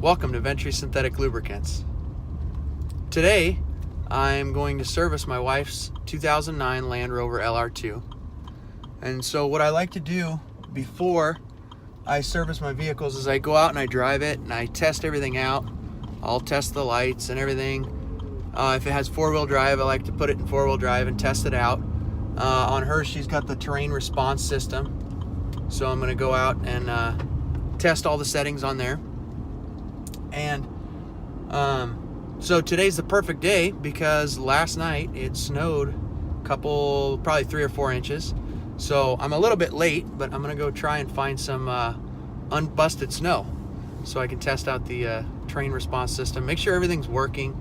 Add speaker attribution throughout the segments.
Speaker 1: Welcome to Ventre Synthetic Lubricants. Today, I'm going to service my wife's 2009 Land Rover LR2. And so what I like to do before I service my vehicles is I go out and I drive it and I test everything out. I'll test the lights and everything. If it has four-wheel drive, I like to put it in four-wheel drive and test it out. On her, she's got the terrain response system. So I'm gonna go out and test all the settings on there. And so today's the perfect day because last night it snowed probably 3 or 4 inches. So I'm a little bit late, but I'm gonna go try and find some unbusted snow so I can test out the terrain response system, make sure everything's working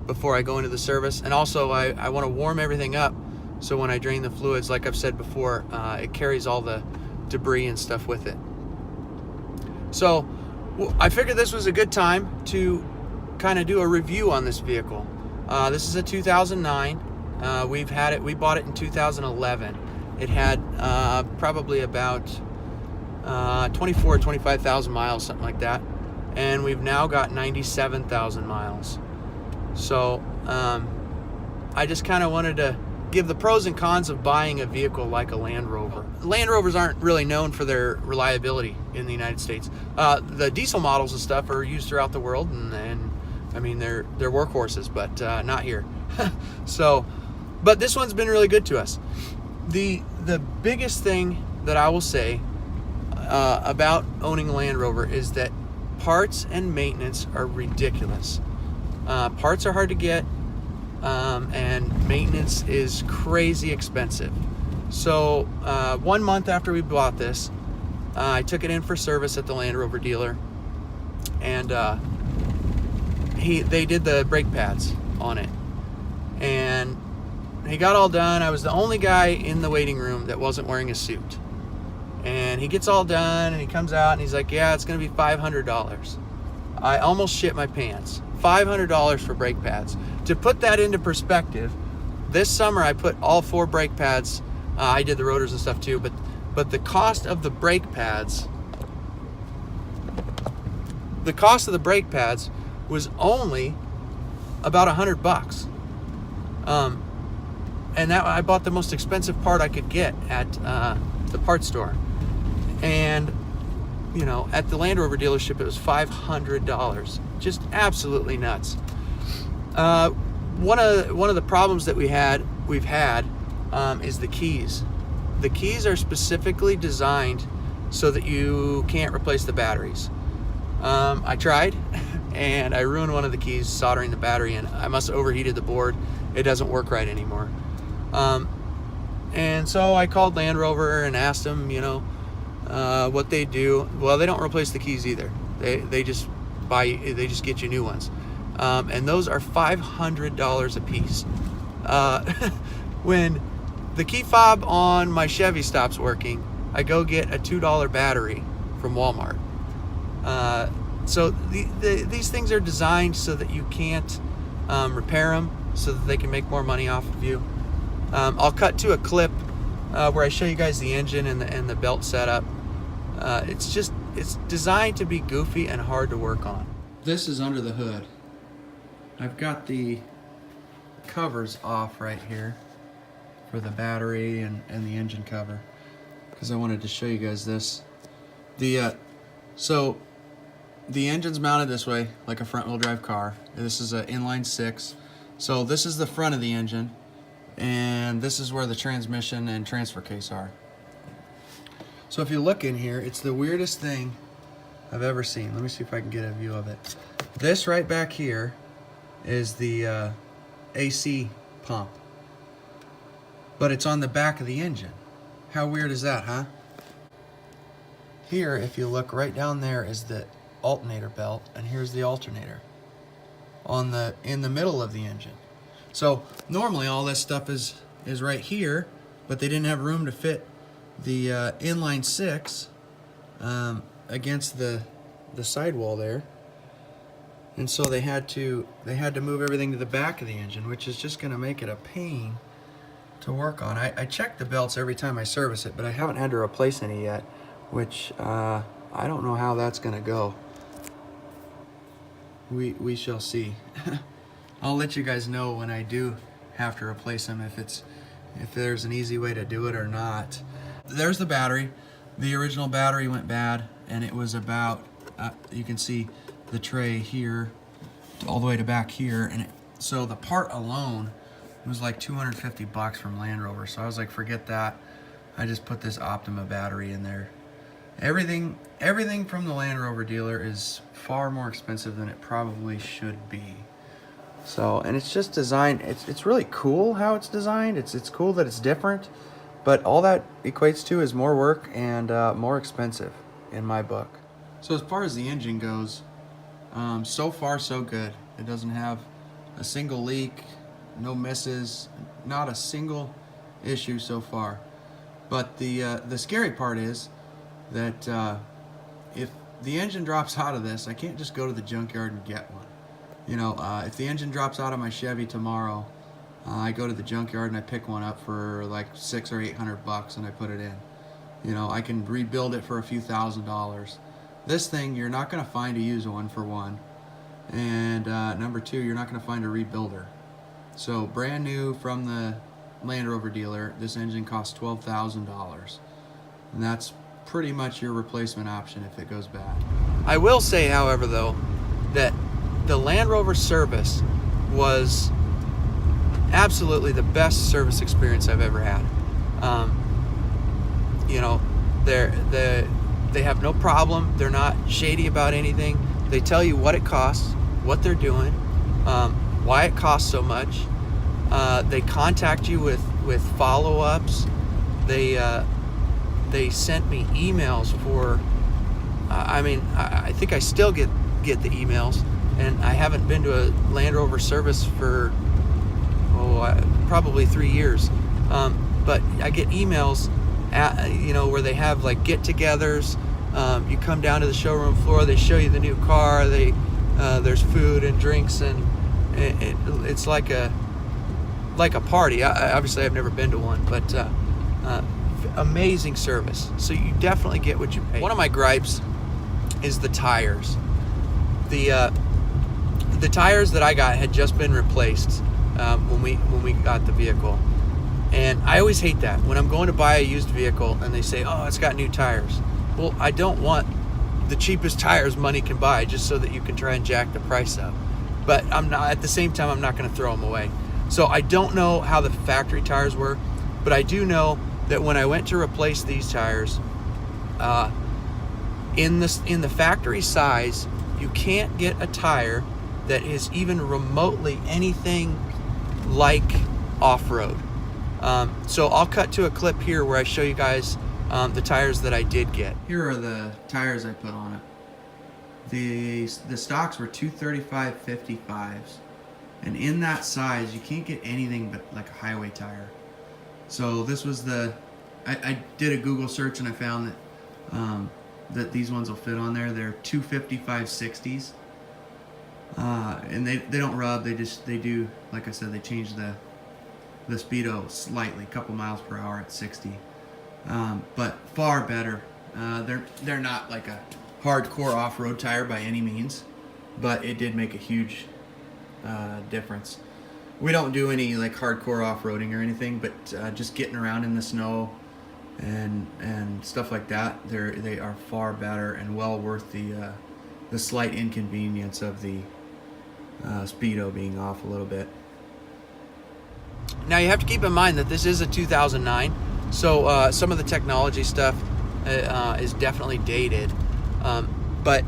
Speaker 1: before I go into the service. And also I want to warm everything up so when I drain the fluids, like I've said before, it carries all the debris and stuff with it. So I figured this was a good time to kind of do a review on this vehicle. This is a 2009. We bought it in 2011. It had probably about 24 or 25,000 miles, something like that. And we've now got 97,000 miles. So I just kind of wanted to give the pros and cons of buying a vehicle like a Land Rover. Land Rovers aren't really known for their reliability in the United States. The diesel models and stuff are used throughout the world, and I mean they're workhorses, but not here. So, but this one's been really good to us. The biggest thing that I will say about owning a Land Rover is that parts and maintenance are ridiculous. Parts are hard to get. And maintenance is crazy expensive. So 1 month after we bought this, I took it in for service at the Land Rover dealer, and they did the brake pads on it, and he got all done. I was the only guy in the waiting room that wasn't wearing a suit, and he gets all done and he comes out and he's like, yeah, it's gonna be $500. I almost shit my pants. $500 for brake pads. To put that into perspective, this summer I put all 4 brake pads. I did the rotors and stuff too, but the cost of the brake pads, was only about $100. And that I bought the most expensive part I could get at the parts store, and you know, at the Land Rover dealership it was $500. Just absolutely nuts. One of the problems that we've had is the keys. The keys are specifically designed so that you can't replace the batteries. I tried and I ruined one of the keys soldering the battery in. I must have overheated the board. It doesn't work right anymore. And so I called Land Rover and asked them, you know, what they do. Well, they don't replace the keys either. They just get you new ones. And those are $500 a piece. When the key fob on my Chevy stops working, I go get a $2 battery from Walmart. So these things are designed so that you can't repair them, so that they can make more money off of you. I'll cut to a clip where I show you guys the engine and the belt setup. It's designed to be goofy and hard to work on. This is under the hood. I've got the covers off right here for the battery and the engine cover, because I wanted to show you guys this. So the engine's mounted this way like a front-wheel drive car. This is an inline 6. So this is the front of the engine, and this is where the transmission and transfer case are. So if you look in here, it's the weirdest thing I've ever seen. Let me see if I can get a view of it. This right back here is the AC pump, but it's on the back of the engine. How weird is that, huh? Here, if you look right down there, is the alternator belt, and here's the alternator in the middle of the engine. So normally all this stuff is right here, but they didn't have room to fit the inline 6 against the sidewall there, and so they had to move everything to the back of the engine, which is just going to make it a pain to work on. I check the belts every time I service it, but I haven't had to replace any yet, which I don't know how that's going to go. we shall see. I'll let you guys know when I do have to replace them, if there's an easy way to do it or not. There's the battery. The original battery went bad, and it was about, you can see the tray here, all the way to back here, and so the part alone was like 250 bucks from Land Rover. So I was like, forget that. I just put this Optima battery in there. Everything from the Land Rover dealer is far more expensive than it probably should be. So, and it's just designed, it's really cool how it's designed. It's cool that it's different, but all that equates to is more work and more expensive in my book. So as far as the engine goes, so far so good. It doesn't have a single leak, no misses, not a single issue so far. But the scary part is that if the engine drops out of this, I can't just go to the junkyard and get one. You know, if the engine drops out of my Chevy tomorrow, I go to the junkyard and I pick one up for like $600 or $800 and I put it in. You know, I can rebuild it for a few $1,000s. This thing, you're not going to find a used one, for one. And number two, you're not going to find a rebuilder. So brand new from the Land Rover dealer, this engine costs $12,000. And that's pretty much your replacement option if it goes bad. I will say, however, though, that the Land Rover service was absolutely the best service experience I've ever had. You know, they have no problem. They're not shady about anything. They tell you what it costs, what they're doing, why it costs so much. They contact you with follow-ups. They sent me emails for, I think I still get the emails, and I haven't been to a Land Rover service for probably 3 years. But I get emails where they have like get-togethers. You come down to the showroom floor, they show you the new car, there's food and drinks, and it's like a party. Obviously I've never been to one, but amazing service. So you definitely get what you pay. One of my gripes is the tires. The tires that I got had just been replaced when we got the vehicle. And I always hate that when I'm going to buy a used vehicle and they say, oh, it's got new tires. Well, I don't want the cheapest tires money can buy just so that you can try and jack the price up. But at the same time, I'm not going to throw them away. So I don't know how the factory tires were, but I do know that when I went to replace these tires, in the factory size, you can't get a tire that is even remotely anything like off-road. So I'll cut to a clip here where I show you guys the tires that I did get. Here are the tires I put on it. The stocks were 235/55s, and in that size you can't get anything but like a highway tire. So this was I did a Google search and I found that these ones will fit on there. They're 255/60s, and they don't rub. They do, like I said, they change the speedo slightly, a couple miles per hour at 60, but far better. They're not like a hardcore off-road tire by any means, but it did make a huge difference. We don't do any like hardcore off-roading or anything, but just getting around in the snow and stuff like that, they are far better and well worth the slight inconvenience of the speedo being off a little bit. Now you have to keep in mind that this is a 2009, so some of the technology stuff is definitely dated, but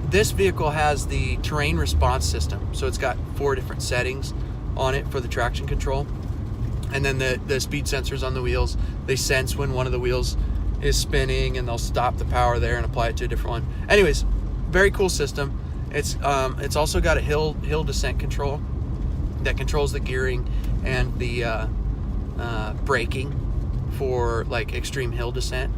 Speaker 1: this vehicle has the terrain response system, so it's got 4 different settings on it for the traction control, and then the speed sensors on the wheels, they sense when one of the wheels is spinning and they'll stop the power there and apply it to a different one. Anyways, very cool system. It's also got a hill descent control that controls the gearing and the braking for like extreme hill descent.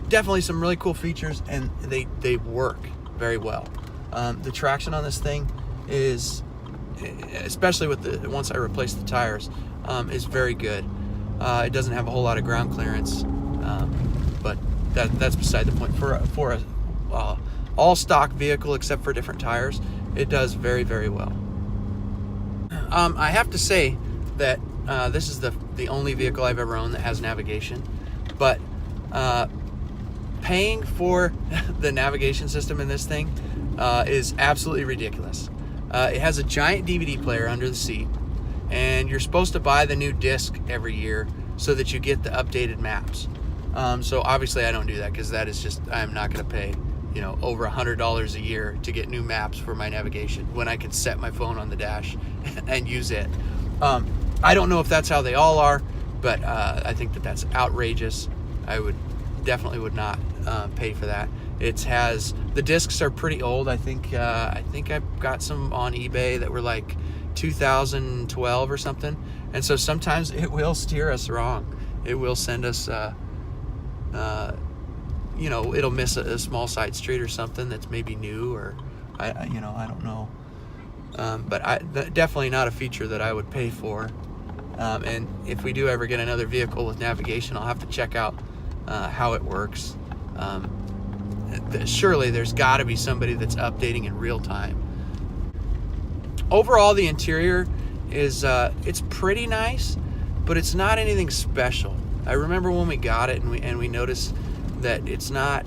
Speaker 1: Definitely some really cool features, and they work very well. The traction on this thing is, especially with once I replaced the tires, is very good. It doesn't have a whole lot of ground clearance, but that's beside the point. For a all stock vehicle except for different tires, it does very, very well. I have to say that this is the only vehicle I've ever owned that has navigation, but paying for the navigation system in this thing is absolutely ridiculous. It has a giant DVD player under the seat, and you're supposed to buy the new disc every year so that you get the updated maps. So obviously I don't do that, because that is just, I'm not going to pay, you know, over $100 a year to get new maps for my navigation when I can set my phone on the dash and use it. I don't know if that's how they all are, but I think that that's outrageous. I definitely would not pay for that. It has, the discs are pretty old. I think I've got some on eBay that were like 2012 or something, and so sometimes it will steer us wrong. It will send us you know, it'll miss a small side street or something that's maybe new, or I don't know. But definitely not a feature that I would pay for. And if we do ever get another vehicle with navigation, I'll have to check out how it works. Surely there's got to be somebody that's updating in real time. Overall, the interior is it's pretty nice, but it's not anything special. I remember when we got it and we noticed that it's not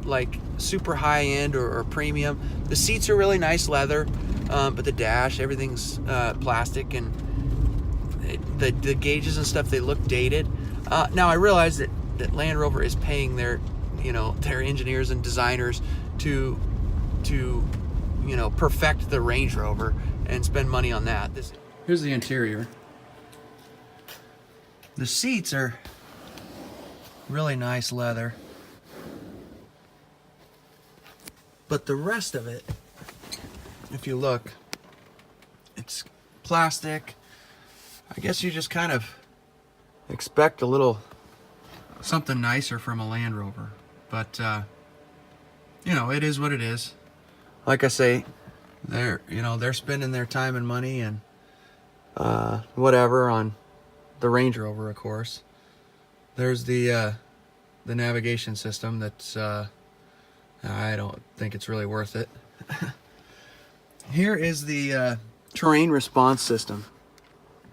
Speaker 1: like super high end or premium. The seats are really nice leather, but the dash, everything's plastic, and the gauges and stuff, they look dated. Now I realize that Land Rover is paying their engineers and designers to perfect the Range Rover and spend money on that. Here's the interior. The seats are really nice leather, but the rest of it, if you look, it's plastic. I guess you just kind of expect a little something nicer from a Land Rover, but it is what it is. Like I say, they're spending their time and money and whatever on the Range Rover, of course. There's the navigation system that's I don't think it's really worth it. Here is the terrain response system.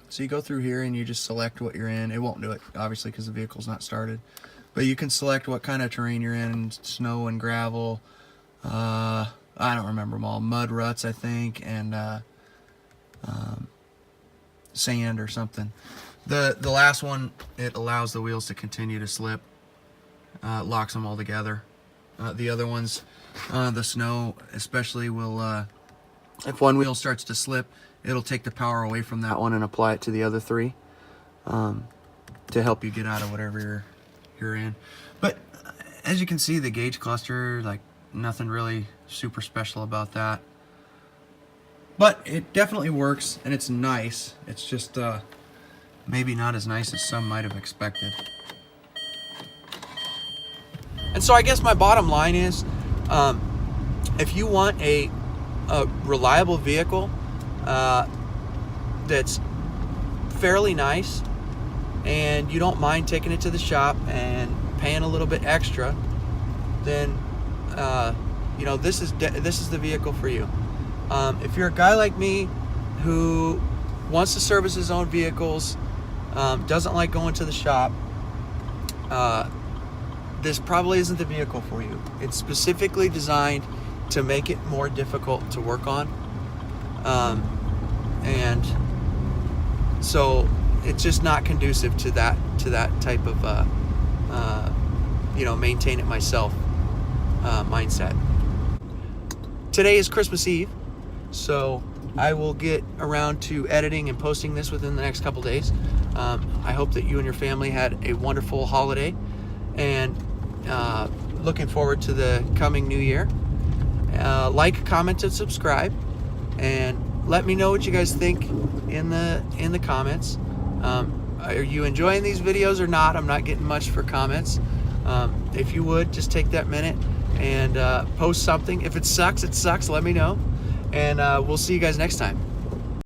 Speaker 1: So you go through here and you just select what you're in. It won't do it, obviously, because the vehicle's not started. But you can select what kind of terrain you're in: snow and gravel. I don't remember them all. Mud ruts, I think, and sand or something. The last one, it allows the wheels to continue to slip. Locks them all together. The other ones, the snow especially, will, if one wheel starts to slip, it'll take the power away from that one and apply it to the other three, to help you get out of whatever you're in. But as you can see, the gauge cluster, like, nothing really super special about that. But it definitely works, and it's nice. It's just maybe not as nice as some might have expected. And so I guess my bottom line is, if you want a reliable vehicle that's fairly nice, and you don't mind taking it to the shop and paying a little bit extra, then this is the vehicle for you. If you're a guy like me who wants to service his own vehicles, doesn't like going to the shop, this probably isn't the vehicle for you. It's specifically designed to make it more difficult to work on, and so it's just not conducive to that type of maintain it myself mindset. Today is Christmas Eve, so I will get around to editing and posting this within the next couple days. I hope that you and your family had a wonderful holiday, and looking forward to the coming new year. Like, comment, and subscribe, and let me know what you guys think in the comments. Are you enjoying these videos or not? I'm not getting much for comments. If you would, just take that minute and post something. If it sucks, it sucks. Let me know, and we'll see you guys next time.